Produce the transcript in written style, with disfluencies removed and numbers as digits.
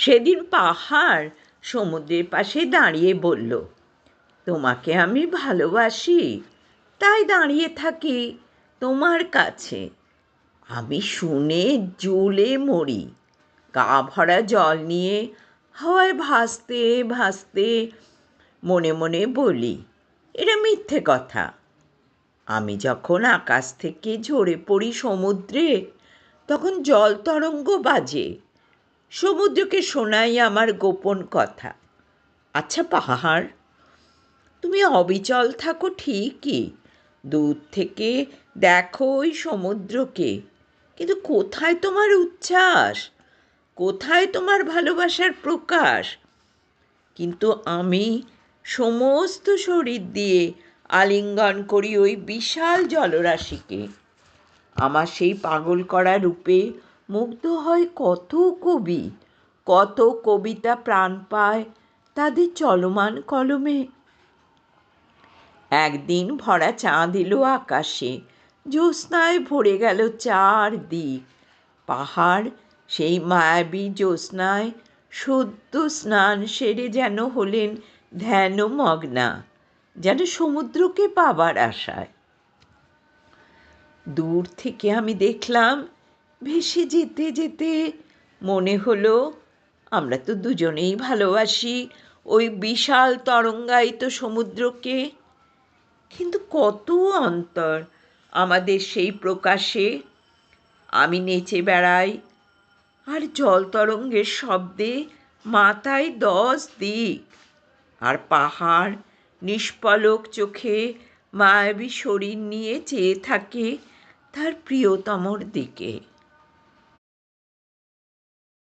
সেদিন পাহাড় সমুদ্রের পাশে দাঁড়িয়ে বলল, তোমাকে আমি ভালোবাসি, তাই দাঁড়িয়ে থাকি তোমার কাছে। আমি শুনে জ্বলে মরি, গা ভরা জল নিয়ে হাওয়ায় ভাসতে ভাসতে মনে মনে বলি, এটা মিথ্যে কথা। আমি যখন আকাশ থেকে ঝরে পড়ি সমুদ্রে, তখন জল তরঙ্গ বাজে, সমুদ্রকে শোনাই আমার গোপন কথা। আচ্ছা পাহাড়, তুমি অবিচল থাকো ঠিকই, দূর থেকে দেখো ওই সমুদ্রকে, কিন্তু কোথায় তোমার উচ্ছ্বাস, কোথায় তোমার ভালোবাসার প্রকাশ? কিন্তু আমি সমস্ত শরীর দিয়ে আলিঙ্গন করি ওই বিশাল জলরাশিকে। আমার সেই পাগল করা রূপে মুগ্ধ হয় কত কবি, কত কবিতা প্রাণ পায় তাদের চলমান কলমে। একদিন ভরা চাঁদ এলো আকাশে, জ্যোৎস্নায় ভরে গেল চারদিক। পাহাড় সেই মায়াবী জ্যোৎস্নায় সদ্য স্নান সেরে যেন হলেন ধ্যানমগ্না, যেন সমুদ্রকে পাবার আশায়। দূর থেকে আমি দেখলাম ভেসে যেতে যেতে মনে হলো আমরা তো দুজনেই ভালোবাসি ওই বিশাল তরঙ্গায়িত সমুদ্রকে। কিন্তু কত অন্তর আমাদের সেই প্রকাশে। আমি নেচে বেড়াই আর জল তরঙ্গের শব্দে মাথায় 10 দিক, আর পাহাড় নিষ্পলক চোখে মায়াবী শরীর নিয়ে চেয়ে থাকে তার প্রিয়তমর দিকে।